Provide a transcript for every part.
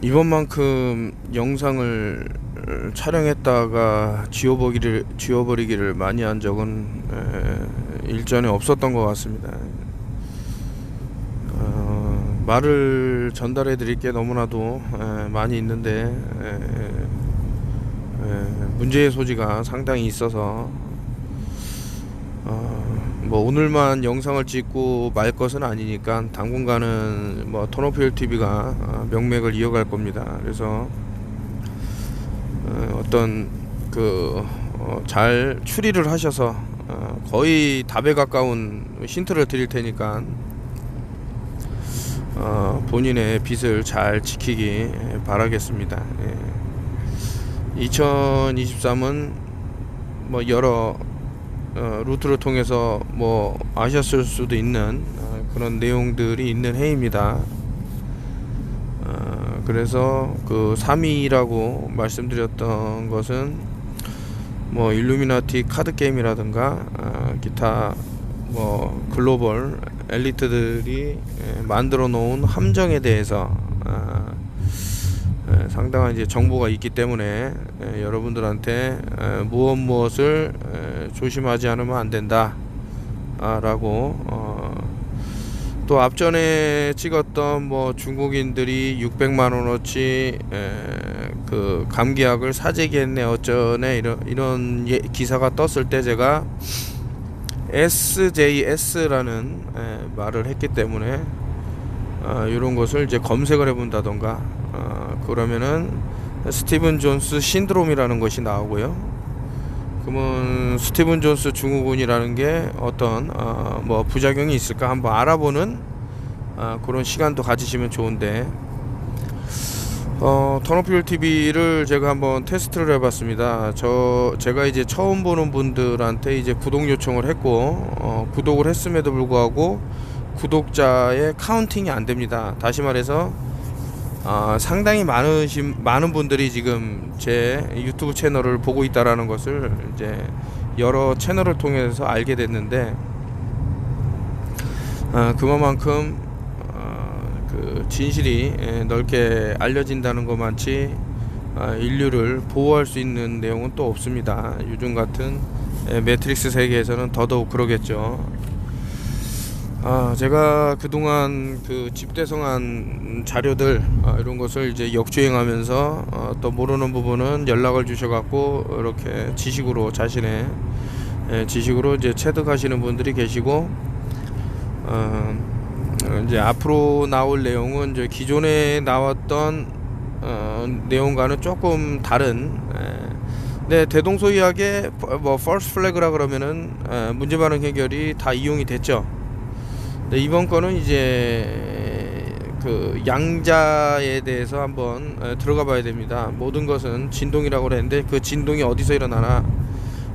이번만큼 영상을 촬영했다가 지워버리기를 많이 한 적은 일전에 없었던 것 같습니다. 말을 전달해 드릴 게 너무나도 많이 있는데 문제의 소지가 상당히 있어서 뭐 오늘만 영상을 찍고 말 것은 아니니까 당분간은 뭐 턴오프힐 TV가 명맥을 이어갈 겁니다. 그래서 어떤 잘 추리를 하셔서 거의 답에 가까운 힌트를 드릴 테니까 본인의 빚을 잘 지키기 바라겠습니다. 2023은 뭐 여러 루트를 통해서 뭐 아셨을 수도 있는 그런 내용들이 있는 해입니다. 그래서 그 3위라고 말씀드렸던 것은 뭐 일루미나티 카드 게임이라든가 기타 뭐 글로벌 엘리트들이 만들어 놓은 함정에 대해서 상당한 이제 정보가 있기 때문에 여러분들한테 무엇을 조심하지 않으면 안 된다 라고 또 앞전에 찍었던 뭐 중국인들이 600만원어치 그 감기약을 사재기했네 어쩌네 이런 기사가 떴을 때 제가 SJS라는 말을 했기 때문에 이런 것을 이제 검색을 해본다던가 그러면은 스티븐 존스 신드롬이라는 것이 나오고요. 그러면 스티븐 존스 증후군이라는 게 어떤 뭐 부작용이 있을까 한번 알아보는 그런 시간도 가지시면 좋은데 턴오프힐 TV를 제가 한번 테스트를 해봤습니다. 제가 이제 처음 보는 분들한테 이제 구독 요청을 했고 구독을 했음에도 불구하고 구독자의 카운팅이 안 됩니다. 다시 말해서 상당히 많은 분들이 지금 제 유튜브 채널을 보고 있다라는 것을 이제 여러 채널을 통해서 알게 됐는데 그만큼 그 진실이 넓게 알려진다는 것만치 인류를 보호할 수 있는 내용은 또 없습니다. 요즘 같은 매트릭스 세계에서는 더더욱 그러겠죠. 제가 그동안 그 집대성한 자료들 이런 것을 이제 역주행하면서 또 모르는 부분은 연락을 주셔갖고 이렇게 지식으로 자신의 지식으로 이제 체득하시는 분들이 계시고 이제 앞으로 나올 내용은 이제 기존에 나왔던 내용과는 조금 다른 네, 대동소이하게 뭐 false flag라 그러면은 문제 반응 해결이 다 이용이 됐죠. 네, 이번 거는 이제 그 양자에 대해서 한번 들어가 봐야 됩니다. 모든 것은 진동이라고 그랬는데 그 진동이 어디서 일어나나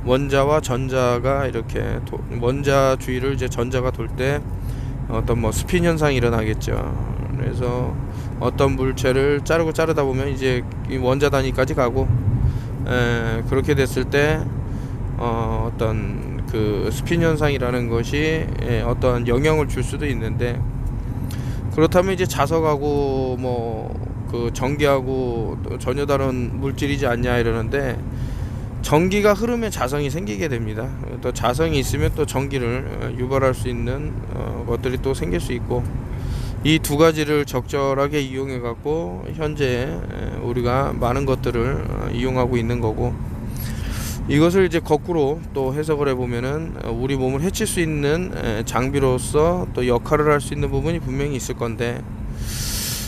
원자와 전자가 이렇게 원자 주위를 이제 전자가 돌 때 어떤 뭐 스핀 현상이 일어나겠죠. 그래서 어떤 물체를 자르다 보면 이제 원자 단위까지 가고 그렇게 됐을 때 어떤 그 스핀 현상이라는 것이 어떤 영향을 줄 수도 있는데 그렇다면 이제 자석하고 뭐 그 전기하고 전혀 다른 물질이지 않냐 이러는데 전기가 흐르면 자성이 생기게 됩니다. 또 자성이 있으면 또 전기를 유발할 수 있는 것들이 또 생길 수 있고 이 두 가지를 적절하게 이용해 갖고 현재 우리가 많은 것들을 이용하고 있는 거고 이것을 이제 거꾸로 또 해석을 해보면은 우리 몸을 해칠 수 있는 장비로서 또 역할을 할 수 있는 부분이 분명히 있을 건데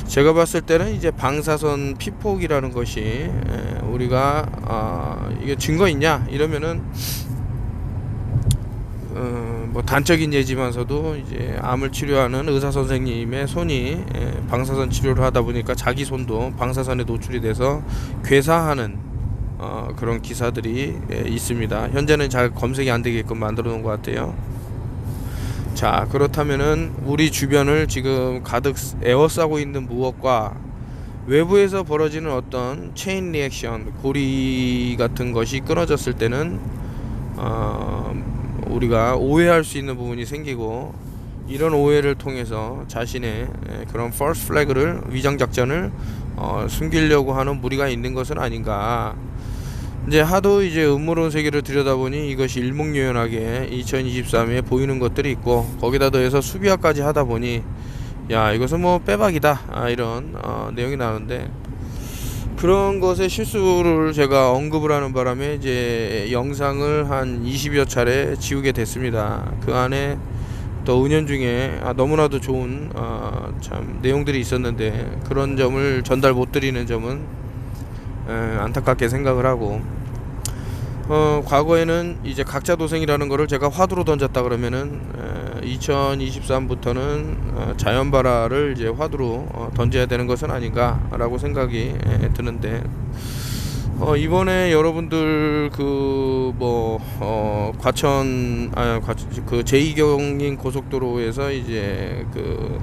제가 봤을 때는 이제 방사선 피폭이라는 것이 우리가 이게 증거 있냐 이러면은 뭐 단적인 예지만서도 이제 암을 치료하는 의사 선생님의 손이 방사선 치료를 하다 보니까 자기 손도 방사선에 노출이 돼서 괴사하는 그런 기사들이 있습니다. 현재는 잘 검색이 안 되게끔 만들어 놓은 것 같아요. 자, 그렇다면은 우리 주변을 지금 가득 에워싸고 있는 무엇과 외부에서 벌어지는 어떤 체인 리액션, 고리 같은 것이 끊어졌을 때는 우리가 오해할 수 있는 부분이 생기고 이런 오해를 통해서 자신의 그런 false flag를 위장 작전을 숨기려고 하는 무리가 있는 것은 아닌가. 이제 하도 이제 음모론 세계를 들여다보니 이것이 일목요연하게 2023에 보이는 것들이 있고, 거기다 더해서 수비화까지 하다 보니 야, 이것은 뭐 빼박이다, 이런 내용이 나오는데, 그런 것의 실수를 제가 언급을 하는 바람에 이제 영상을 한 20여 차례 지우게 됐습니다. 그 안에 또 은연중에 너무나도 좋은 참 내용들이 있었는데, 그런 점을 전달 못 드리는 점은 안타깝게 생각을 하고, 과거에는 이제 각자 도생이라는 거를 제가 화두로 던졌다 그러면은 2023부터는 자연발화를 이제 화두로 던져야 되는 것은 아닌가라고 생각이 드는데, 이번에 여러분들 그 과천 그 제2경인 고속도로에서 이제 그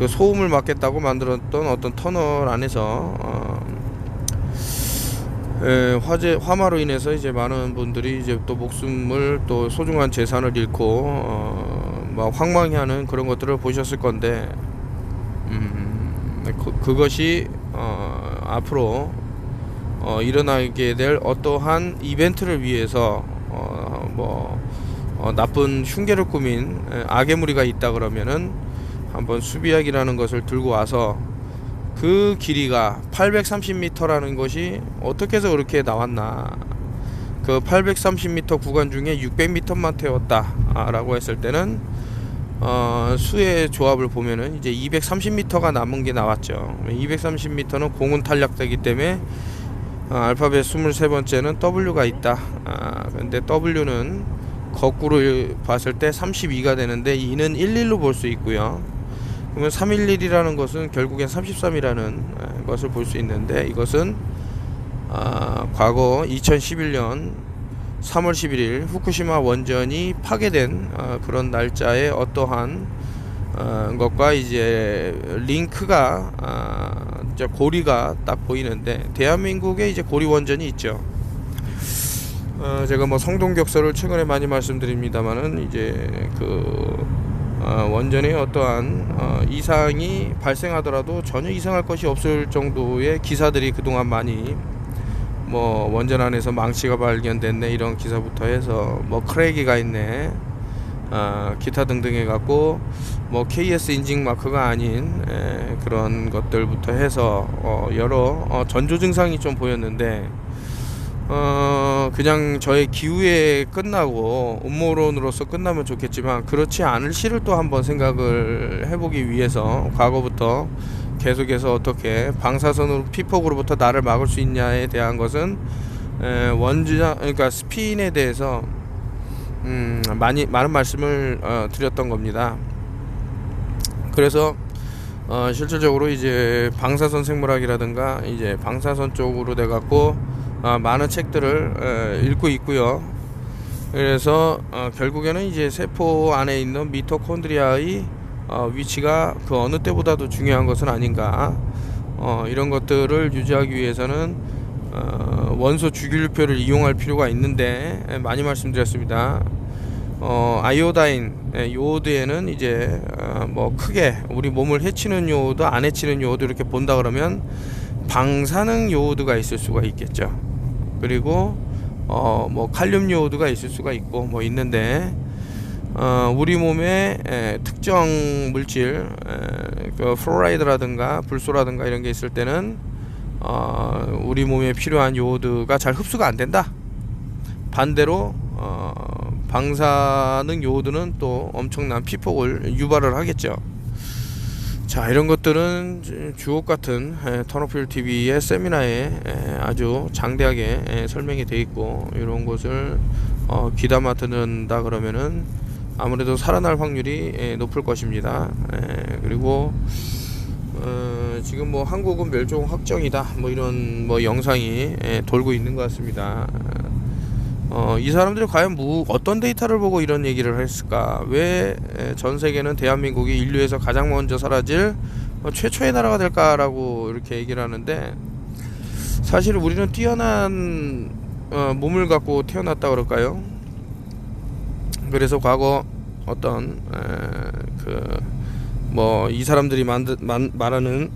소음을 막겠다고 만들었던 어떤 터널 안에서 화마로 인해서 이제 많은 분들이 이제 또 목숨을, 또 소중한 재산을 잃고 막 황망해하는 그런 것들을 보셨을 건데, 그것이 앞으로 일어나게 될 어떠한 이벤트를 위해서 나쁜 흉계를 꾸민 악의 무리가 있다 그러면은 한번 수비약이라는 것을 들고 와서, 그 길이가 830m라는 것이 어떻게 해서 그렇게 나왔나, 그 830m 구간 중에 600m만 태웠다 라고 했을 때는 수의 조합을 보면은 이제 230m가 남은 게 나왔죠. 230m는 공은 탄력되기 때문에 알파벳 23번째는 W가 있다. 근데 W는 거꾸로 봤을 때 32가 되는데 2는 11로 볼 수 있고요. 그러면 311이라는 것은 결국엔 33이라는 것을 볼 수 있는데, 이것은 과거 2011년 3월 11일 후쿠시마 원전이 파괴된 그런 날짜의 어떠한 것과 이제 링크가 이제 고리가 딱 보이는데, 대한민국에 이제 고리 원전이 있죠. 제가 뭐 성동격서를 최근에 많이 말씀드립니다만은, 이제 원전에 어떠한 이상이 발생하더라도 전혀 이상할 것이 없을 정도의 기사들이 그동안 많이, 뭐 원전 안에서 망치가 발견됐네 이런 기사부터 해서 뭐 크랙이가 있네, 기타 등등 해갖고 뭐 KS 인증 마크가 아닌 그런 것들부터 해서 여러 전조 증상이 좀 보였는데, 그냥 저의 기우에 끝나고 음모론으로서 끝나면 좋겠지만, 그렇지 않을 시를 또 한번 생각을 해보기 위해서 과거부터 계속해서 어떻게 방사선으로 피폭으로부터 나를 막을 수 있냐에 대한 것은 그러니까 스핀에 대해서 많은 말씀을 드렸던 겁니다. 그래서 실질적으로 이제 방사선 생물학이라든가 이제 방사선 쪽으로 돼 갖고 많은 책들을 읽고 있고요. 그래서 결국에는 이제 세포 안에 있는 미토콘드리아의 위치가 그 어느 때보다도 중요한 것은 아닌가, 이런 것들을 유지하기 위해서는 원소 주기율표를 이용할 필요가 있는데, 많이 말씀드렸습니다. 아이오다인, 요오드에는 이제 뭐 크게 우리 몸을 해치는 요오드, 안 해치는 요오드 이렇게 본다 그러면 방사능 요오드가 있을 수가 있겠죠. 그리고 뭐 칼륨 요오드가 있을 수가 있고 뭐 있는데, 우리 몸에 특정 물질, 그 플로라이드라든가 불소라든가 이런 게 있을 때는 우리 몸에 필요한 요오드가 잘 흡수가 안 된다. 반대로 방사능 요오드는 또 엄청난 피폭을 유발을 하겠죠. 자, 이런 것들은 주옥같은 턴오필 TV의 세미나에 아주 장대하게 설명이 되어 있고, 이런 것을 귀담아 듣는다 그러면은 아무래도 살아날 확률이 높을 것입니다. 그리고 지금 뭐 한국은 멸종 확정이다 뭐 이런 뭐 영상이 돌고 있는 것 같습니다. 이 사람들이 과연 어떤 데이터를 보고 이런 얘기를 했을까? 왜 전 세계는 대한민국이 인류에서 가장 먼저 사라질 최초의 나라가 될까라고 이렇게 얘기를 하는데, 사실 우리는 뛰어난 몸을 갖고 태어났다 그럴까요? 그래서 과거 어떤 이 사람들이 말하는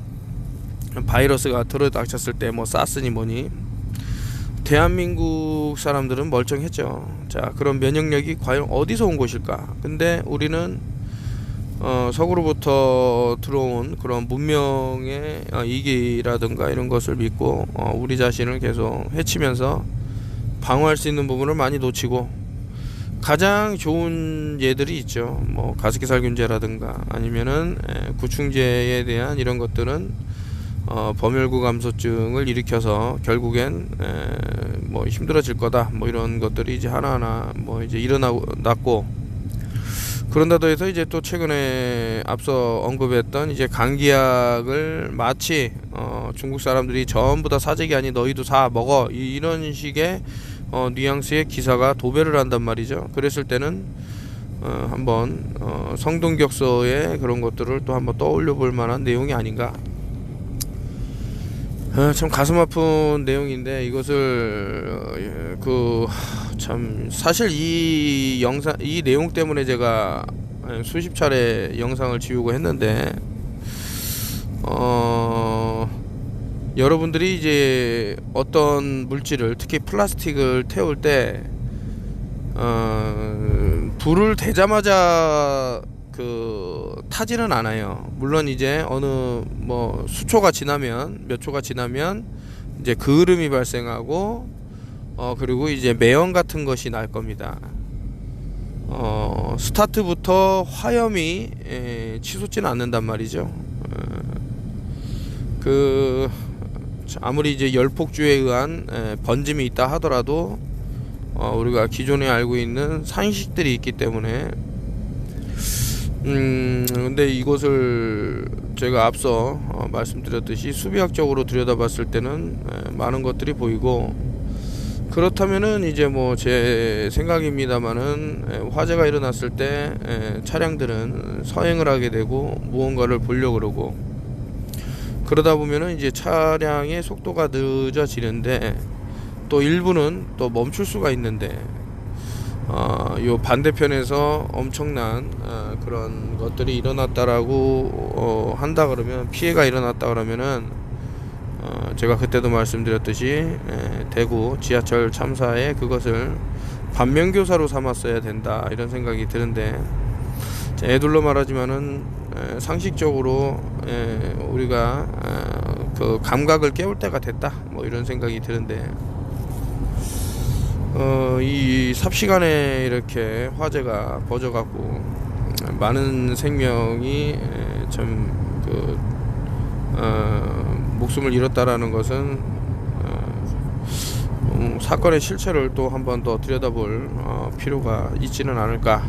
바이러스가 들어닥쳤을 때 뭐 사스니 뭐니 대한민국 사람들은 멀쩡했죠. 자, 그런 면역력이 과연 어디서 온 것일까? 근데 우리는 서구로부터 들어온 그런 문명의 이기라든가 이런 것을 믿고 우리 자신을 계속 해치면서 방어할 수 있는 부분을 많이 놓치고, 가장 좋은 예들이 있죠. 뭐 가습기살균제라든가 아니면은 구충제에 대한 이런 것들은 범혈구 감소증을 일으켜서 결국엔 뭐 힘들어질 거다, 뭐 이런 것들이 이제 하나하나 뭐 이제 일어났고, 그런다도 해서 이제 또 최근에 앞서 언급했던 이제 감기약을 마치 중국 사람들이 전부 다 사재기 아니 너희도 사 먹어 이런 식의 뉘앙스의 기사가 도배를 한단 말이죠. 그랬을 때는 한번 성동격서의 그런 것들을 또 한번 떠올려 볼 만한 내용이 아닌가. 참 가슴 아픈 내용인데, 이것을 참 사실 이 내용 때문에 제가 수십 차례 영상을 지우고 했는데, 여러분들이 이제 어떤 물질을, 특히 플라스틱을 태울 때 불을 대자마자 타지는 않아요. 물론 이제 어느 뭐 수초가 지나면, 몇 초가 지나면 이제 그을음이 발생하고 그리고 이제 매연 같은 것이 날 겁니다. 스타트부터 화염이 치솟지는 않는단 말이죠. 아무리 이제 열폭주에 의한 번짐이 있다 하더라도 우리가 기존에 알고 있는 상식들이 있기 때문에 근데 이것을 제가 앞서 말씀드렸듯이 수비학적으로 들여다봤을 때는 많은 것들이 보이고, 그렇다면은 이제 뭐 제 생각입니다만은 화재가 일어났을 때 차량들은 서행을 하게 되고 무언가를 보려고 그러고, 그러다 보면은 이제 차량의 속도가 늦어지는데, 또 일부는 또 멈출 수가 있는데, 요 반대편에서 엄청난 그런 것들이 일어났다라고 한다 그러면, 피해가 일어났다 그러면은 제가 그때도 말씀드렸듯이 대구 지하철 참사에 그것을 반면교사로 삼았어야 된다, 이런 생각이 드는데, 애둘러 말하지만은 상식적으로 우리가 그 감각을 깨울 때가 됐다, 뭐 이런 생각이 드는데, 이 삽시간에 이렇게 화재가 벌어져갖고 많은 생명이 목숨을 잃었다라는 것은 사건의 실체를 또 한 번 더 들여다볼 필요가 있지는 않을까.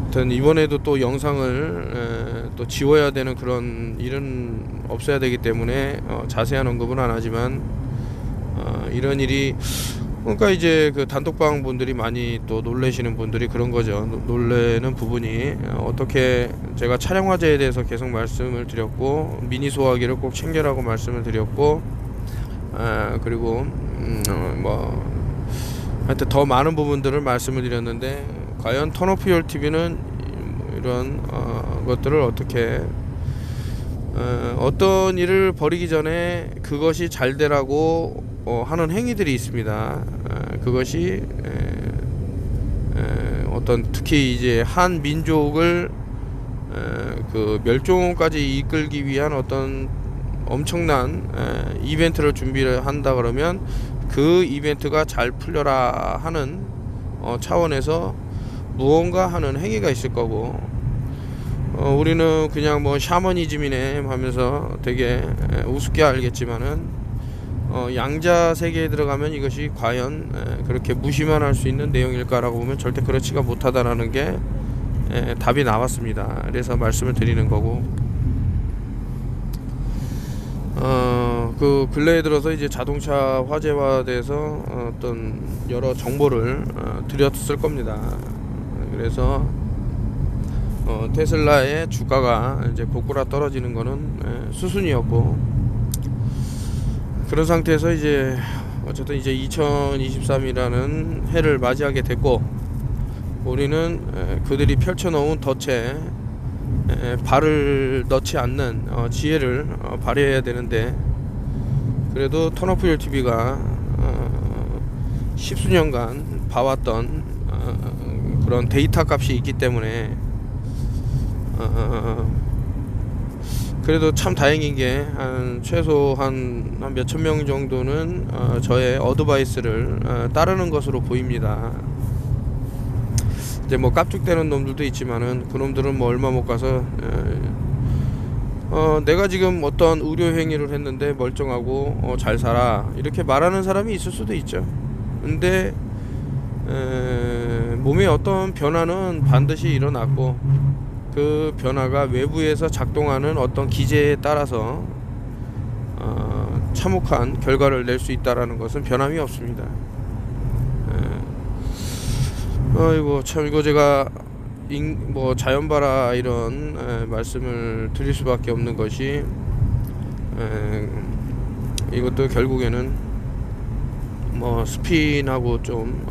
하여튼 이번에도 또 영상을 또 지워야 되는 그런 일은 없어야 되기 때문에 자세한 언급은 안 하지만, 이런 일이, 그러니까 이제 그 단톡방 분들이 많이 또 놀래시는 분들이 그런 거죠. 놀래는 부분이, 어떻게 제가 차량 화재에 대해서 계속 말씀을 드렸고, 미니 소화기를 꼭 챙겨라고 말씀을 드렸고, 그리고 하여튼 더 많은 부분들을 말씀을 드렸는데, 과연 턴오프열 TV는 이런 것들을 어떻게 어떤 일을 벌이기 전에 그것이 잘 되라고 하는 행위들이 있습니다. 그것이 어떤, 특히 이제 한 민족을 그 멸종까지 이끌기 위한 어떤 엄청난 이벤트를 준비를 한다 그러면, 그 이벤트가 잘 풀려라 하는 차원에서 무언가 하는 행위가 있을 거고, 우리는 그냥 뭐 샤머니즘이네 하면서 되게 우습게 알겠지만은, 양자 세계에 들어가면 이것이 과연 그렇게 무시만 할 수 있는 내용일까라고 보면 절대 그렇지가 못하다라는 게 답이 나왔습니다. 그래서 말씀을 드리는 거고, 그 근래에 들어서 이제 자동차 화재와 대해서 어떤 여러 정보를 드렸을 겁니다. 그래서 테슬라의 주가가 이제 고꾸라 떨어지는 거는 수순이었고, 그런 상태에서 이제 어쨌든 이제 2023이라는 해를 맞이하게 됐고, 우리는 그들이 펼쳐놓은 덫에 발을 넣지 않는 지혜를 발휘해야 되는데, 그래도 턴오프 TV가 십수년간 봐왔던 그런 데이터 값이 있기 때문에 그래도 참 다행인 게 최소 한 몇천 명 정도는 저의 어드바이스를 따르는 것으로 보입니다. 이제 뭐 깝죽대는 놈들도 있지만은 그놈들은 뭐 얼마 못 가서 내가 지금 어떤 의료 행위를 했는데 멀쩡하고 잘 살아 이렇게 말하는 사람이 있을 수도 있죠. 근데 몸에 어떤 변화는 반드시 일어났고, 그 변화가 외부에서 작동하는 어떤 기제에 따라서 참혹한 결과를 낼 수 있다라는 것은 변함이 없습니다. 아이고 참, 이거 제가 뭐 자연발화 이런 말씀을 드릴 수밖에 없는 것이, 이것도 결국에는 뭐 스핀하고 좀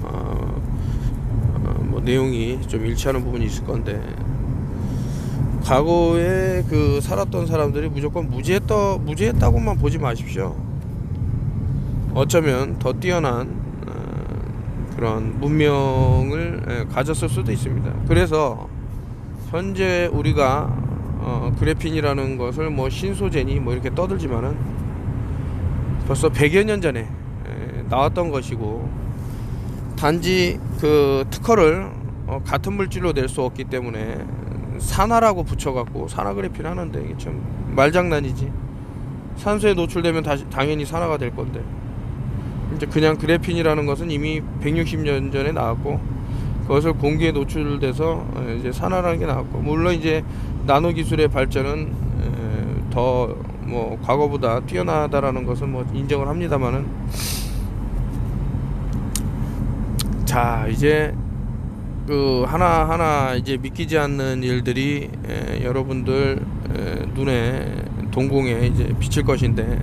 뭐 내용이 좀 일치하는 부분이 있을 건데, 과거에 그 살았던 사람들이 무조건 무지했다고만 보지 마십시오. 어쩌면 더 뛰어난 그런 문명을 가졌을 수도 있습니다. 그래서 현재 우리가 그래핀이라는 것을 뭐 신소재니 뭐 이렇게 떠들지만은 벌써 100여 년 전에 나왔던 것이고, 단지 그 특허를 같은 물질로 낼 수 없기 때문에 산화라고 붙여갖고 산화 그래핀 하는데, 이게 참 말장난이지. 산소에 노출되면 당연히 산화가 될 건데, 이제 그냥 그래핀이라는 것은 이미 160년 전에 나왔고, 그것을 공기에 노출돼서 이제 산화라는 게 나왔고, 물론 이제 나노 기술의 발전은 더 뭐 과거보다 뛰어나다라는 것은 뭐 인정을 합니다만은, 자 이제 그 하나하나 이제 믿기지 않는 일들이 여러분들 눈에 동공에 이제 비칠 것인데,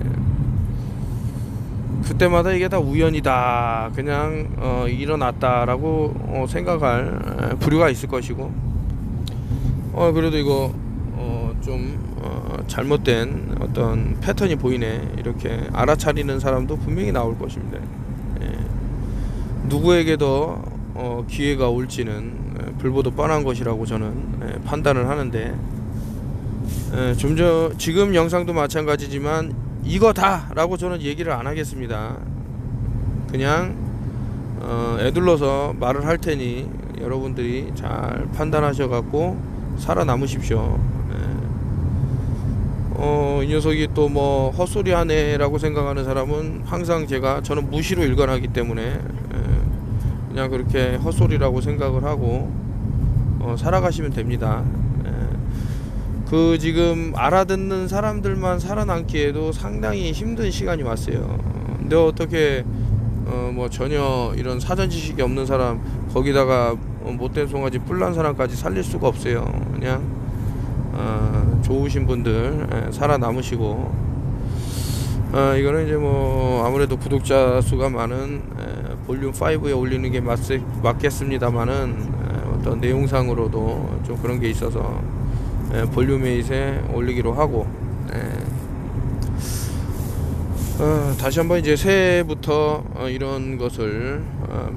그때마다 이게 다 우연이다, 그냥 일어났다라고 생각할 부류가 있을 것이고, 그래도 이거 좀 잘못된 어떤 패턴이 보이네, 이렇게 알아차리는 사람도 분명히 나올 것입니다. 누구에게도 기회가 올지는 불보듯 뻔한 것이라고 저는 판단을 하는데, 지금 영상도 마찬가지지만 이거다 라고 저는 얘기를 안 하겠습니다. 그냥 애둘러서 말을 할 테니 여러분들이 잘 판단하셔 갖고 살아남으십시오. 이 녀석이 또 뭐 헛소리 하네 라고 생각하는 사람은 항상 저는 무시로 일관하기 때문에 그냥 그렇게 헛소리라고 생각을 하고 살아가시면 됩니다. 그 지금 알아듣는 사람들만 살아남기에도 상당히 힘든 시간이 왔어요. 근데 어떻게 뭐 전혀 이런 사전 지식이 없는 사람, 거기다가 못된 송아지 뿔난 사람까지 살릴 수가 없어요. 그냥 좋으신 분들 살아남으시고, 이거는 이제 뭐 아무래도 구독자 수가 많은 볼륨 5에 올리는 게 맞겠습니다만은, 어떤 내용상으로도 좀 그런 게 있어서 볼륨 8에 올리기로 하고, 다시 한번 이제 새해부터 이런 것을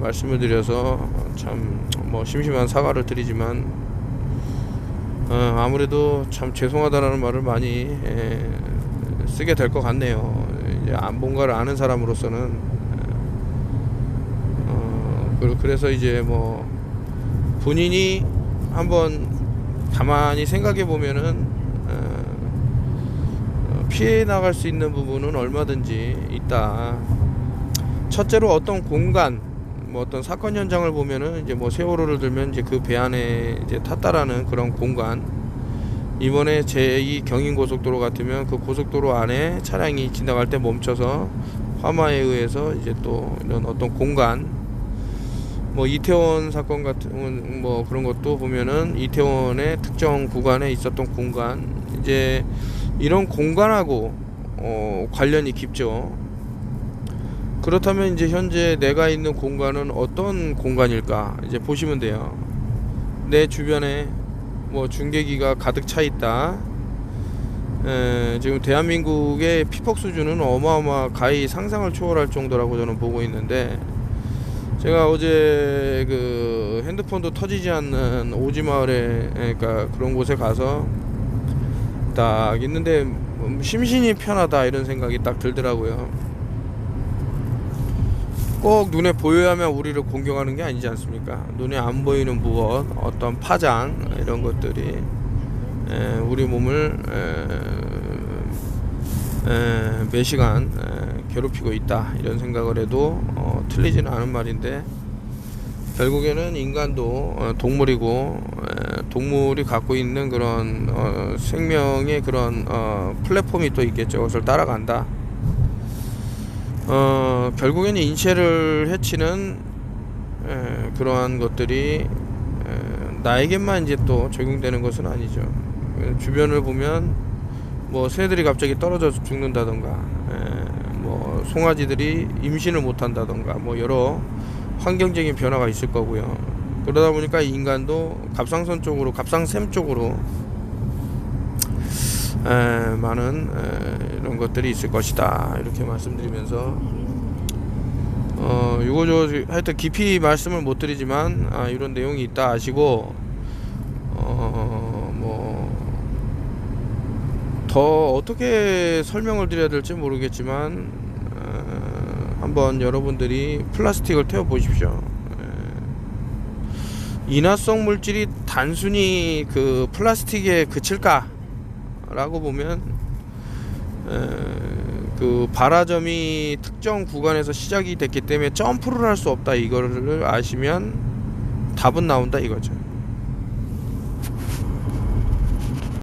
말씀을 드려서 참 뭐 심심한 사과를 드리지만, 아무래도 참 죄송하다라는 말을 많이 쓰게 될 것 같네요. 이제 뭔가를 아는 사람으로서는. 그래서 이제 뭐 본인이 한번 가만히 생각해 보면은 피해 나갈 수 있는 부분은 얼마든지 있다. 첫째로 어떤 공간, 뭐 어떤 사건 현장을 보면은 이제 뭐 세월호를 들면 이제 그 배 안에 이제 탔다라는 그런 공간, 이번에 제2 경인고속도로 같으면 그 고속도로 안에 차량이 지나갈 때 멈춰서 화마에 의해서 이제 또 이런 어떤 공간, 뭐 이태원 사건 같은 뭐 그런 것도 보면은 이태원의 특정 구간에 있었던 공간, 이제 이런 공간하고 관련이 깊죠. 그렇다면 이제 현재 내가 있는 공간은 어떤 공간일까 이제 보시면 돼요. 내 주변에 뭐 중계기가 가득 차 있다. 지금 대한민국의 피폭 수준은 어마어마하게 상상을 초월할 정도라고 저는 보고 있는데, 제가 어제 그 핸드폰도 터지지 않는 오지마을에, 그러니까 그런 곳에 가서 딱 있는데 심신이 편하다 이런 생각이 딱 들더라고요. 꼭 눈에 보여야만 우리를 공격하는 게 아니지 않습니까? 눈에 안 보이는 무엇, 어떤 파장 이런 것들이 우리 몸을 매 시간 괴롭히고 있다 이런 생각을 해도 틀리지는 않은 말인데, 결국에는 인간도 동물이고, 동물이 갖고 있는 그런 생명의 그런 플랫폼이 또 있겠죠. 그것을 따라간다. 결국에는 인체를 해치는 그러한 것들이 나에게만 이제 또 적용되는 것은 아니죠. 주변을 보면 뭐 새들이 갑자기 떨어져서 죽는다던가, 뭐 송아지들이 임신을 못한다던가, 뭐 여러 환경적인 변화가 있을 거고요. 그러다 보니까 인간도 갑상선 쪽으로, 갑상샘 쪽으로 많은 이런 것들이 있을 것이다 이렇게 말씀드리면서, 이거 저 하여튼 깊이 말씀을 못 드리지만 이런 내용이 있다 아시고, 뭐 더 어떻게 설명을 드려야 될지 모르겠지만 한번 여러분들이 플라스틱을 태워 보십시오. 인화성 물질이 단순히 그 플라스틱에 그칠까 라고 보면, 그 발화점이 특정 구간에서 시작이 됐기 때문에 점프를 할 수 없다 이거를 아시면 답은 나온다 이거죠.